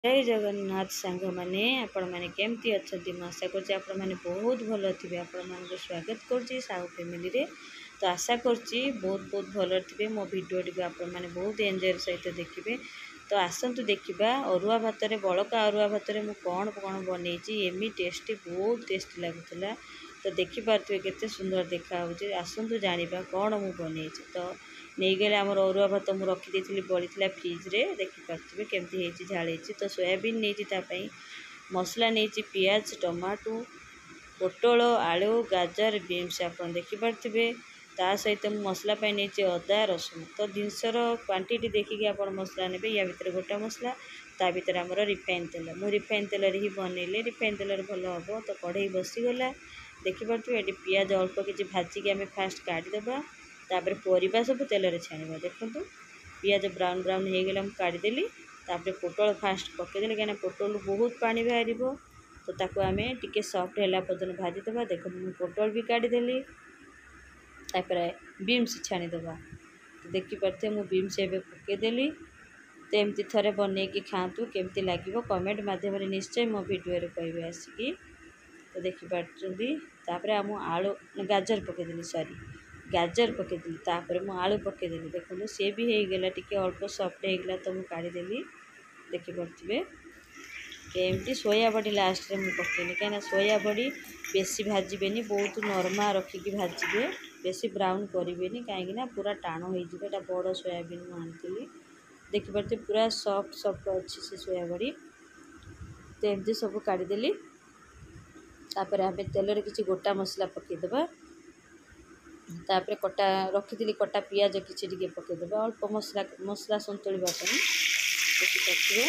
जय जगन्नाथ सांग मैंने आपण मैंने केमती अच्छा मैं आशा कर बहुत भल थे आपण मान स्वागत करुँच साहू फैमिली रे। तो आशा करुँच बहुत बहुत भल थे मो भिडियो टी आपण मैंने बहुत एंजॉय सहित देखिए। तो आसतु देखा अरुआ भात बड़का अरुआ भात मुझे कौन कौन बनई एमि टेस्टी बहुत टेस्टी लगुला। तो देखिपे केते सुंदर देखा आसतु जाना कौन मुझे बनई। तो नहीं गले आम अरुआ भात मुझे रखी बड़ी फ्रिज्रे देखिपे केमती झाड़ी। तो सोयाबीन नहीं मसला नहीं पियाज टमाटो पोटल आलू गाजर बीन्स आप देखिपे। ता सहित मसला नहीं अदा रसुण। तो जिनसर क्वांटिटी देखिए आप मसला ने या भितर गोटा मसला ता भर आम रिफाइन तेल मु रिफाइन तेल ही बनइले रिफाइन तेल भल हम। तो कढ़ई बसीगला देखिपे ये पियाज अल्प किसी भाजिकी आम फास्ट काढ़ीदे तापर परिवा सब तेल छाणवा। देखो पियाज ब्राउन ब्राउन हो गला काढ़ीदेली तापर पोटल फास्ट पकईदेली कहीं पोटल बहुत पानी बाहर। तो ताको आम टे सफ्ट है पर्यटन भाजीदे। देख पोटल भी काढ़ीदेली तापर बीम्स छाणीदे। तो देखिपे मुझे बीम्स एवं पकईदेली। तो एमती थे बनईकि खातु केमती लगे कमेंट मध्यम निश्चय मो भिडियो कहे आसिकी। तो देखिपार आम आलू गाजर पकईदेली सॉरी गाजर पकईदेली तापर मु आलू पकईदेली। देखो सी भी होगला टी अल्प सफ्ट होगला तो मुझे काढ़ीदेली देखिपे। एमती सोया बड़ी लास्ट में मुझे पकईनी कहीं सोया बड़ी बेसी भाजबे बहुत नरमा रखिकी भाजबे बेसी ब्राउन करेंगे कहीं पूरा टाण हो बड़ सोयाबीन मुझे देखिपे पूरा सफ्ट सफ्ट अच्छी से सोया बड़ी। तो एमती सब काढ़ीदेली तापर आम तेल किसी गोटा मसला पकईदे तापर कटा रखी कटा पियाज किसी पकईदे अल्प मसला मसला संतुलवा देखिपे।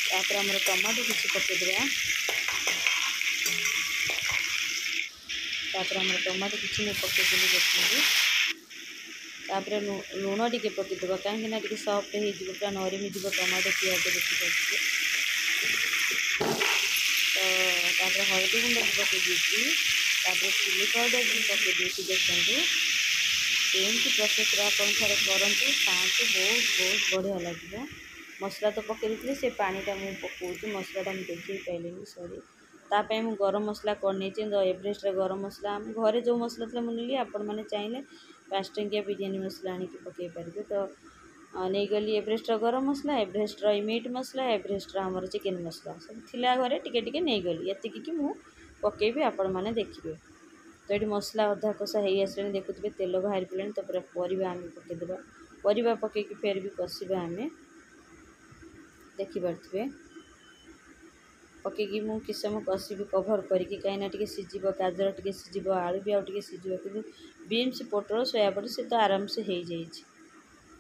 तापर आम टमाटो किसी पकईदे तापर आम टमाटो किसी नहीं पकईदेली देखिए। तापर लुण टे पकईदे कहीं सफ्ट हो पूरा नरमी जीव टमाटो पियाज देखिए। तो तापर हल्दी गुंड भी पकई तापर चिली पाउडर भी पकई देखते एमती प्रोसेस आप करूँ खाँतु बहुत बहुत बढ़िया लगे। मसला तो पकई दी से पानीटा मुझे पकाऊँ मसलाटा मुझे देखी पाइली सॉरी तापाई मुझे गरम मसला करनी एवरेस्ट गरम मसला घरे जो मसला था मुझे आपण मैंने चाहिए 5 टंकिया बिरयानी मसला आनिक पकई पारे। तो नहीं गली एवरेस्ट गरम मसला एवरेस्ट मीट मसला एवरेस्ट आमर चिकेन मसला सब थिला घरे टिके टिके नहीं गली एतिकी मु पकईबी आपण मैंने देखिए। तो ये मसला अधा कषा हो आसे देखुए तेल बाहर पड़े। तो पूरा परिवा आम पकईदे परिवा पकईकि फेर भी कषा आम देखिपे पकईकि मुझे किस समय कषि कभर करके कहीं टे सीझ गाजर टे सीझ आलू भी आगे सीझ कि बीन्स पोटल सोयाबड़ी से तो आराम से हो जाए।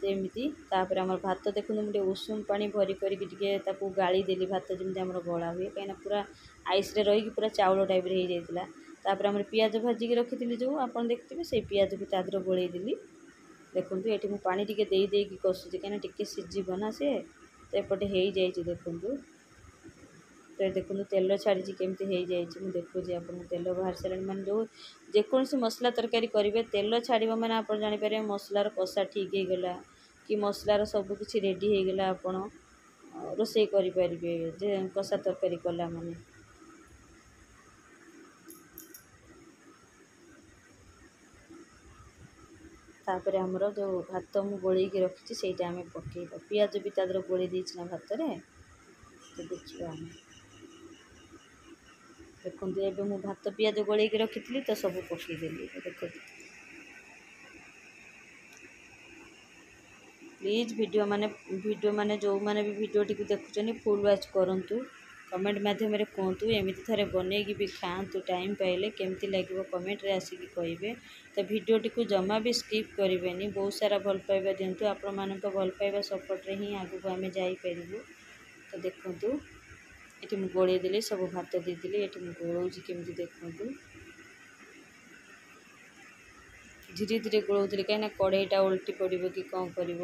तो एमती तापर आम भात देखो मुझे उषुम पानी भरी करके गाड़ी देली भात जमी आम गला हुए कहीं पूरा आइस रही पूरा चाउल टाइप हो जाता। तापर आम पियाज भाजिकी रखी थी जो आप देखते से पियाज भी तादर गोलैदेली देखो ये मुझे पानी टे देकी कषुची कहीं टे सीझना से तो एपटे हो जाए देखूँ। तो देखो तेल छाड़ी केमती हो जाए मुझे देखुची आप तेल बाहर सारे मैंने जो जेकोसी मसला तरकारी करेंगे तेल छाड़ मैंने आप जापर मसलार कषा ठीक हो गला कि मसलार सबकि रेडी हो गला आप रोषे करें कषा तरकारी कला माने। तापर आमर जो भात मु गोलैकी रखी से आम पकईबा पियाज भी तादर गोले देना भात रे। तो देखिए आम देखो ये मुझे भात पियाज गोलैकी रखी तो सब पकईदेली देखो। प्लीज वीडियो माने जो मैंने भी वीडियो टी देखुं फुल वाच करूँ कमेंट मध्यम कहतु एमती थे बनईकि भी खातु टाइम पाइले केमती लगे कमेंट आसिक कहे। तो वीडियो टी जमा भी स्किप करें बहुत सारा भल पाइबा दिंतु आपण मान भल पाइबा सपोर्ट ही आगू आम जापरू। तो देखूँ ये मुझे गोलैदेली सब भात देदेली ये गोलौची केमती देखूँ धीरे धीरे गोलौली कहीं कड़ईटा उल्टी पड़ो कि कौन कर।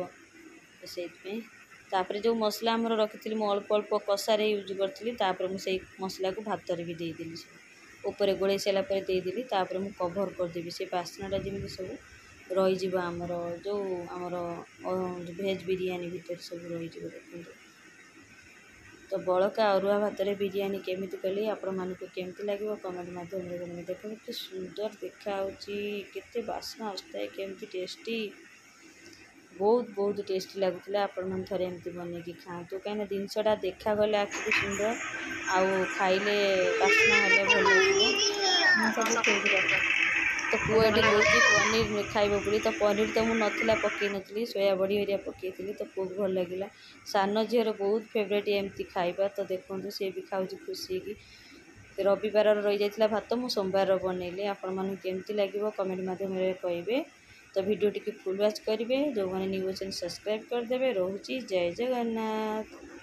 तो से जो मसला आमर रखी मुझे अल्प अल्प कषार यूज करी मुझे मसला को भात भी देदेली सब ऊपर गोलई सारापर देदेली तापर मुझे कभर करदेवी से बास्नाटा जमी सब रही आमर जो आमर भेज बिरयानी भितर सब रही देखो। तो बड़का अरुआ भात बिरयानी केमिति कली आपको केमती लगे कमेंट माध्यम देखो कि सुंदर देखा केते बास्ना आसता केमती टेस्टी बहुत बहुत टेस्टी लगुला आपण थे एमती बनैकी खातु कहीं जिनसटा देखागले आखि सुंदर आउ खाइले बास्ना हेले भल लगे तो पुआ ये पनीर खाइब बोली तो पनीर तो मुझे नाला पकई नी सोया बड़ी हरिया पकई तो पुआ को भल लगे सान झीर बहुत फेवरेट एमती खाइबा तो देखो सी भी खाऊ खुशी की रविवार रही जाता भात मु सोमवार बनैली आपण केमती लगे कमेंट माध्यम कहे तो वीडियो टी फुल वाच करेंगे जो मैंने न्यू चैनल सब्सक्राइब करदे रोची जय जगन्नाथ।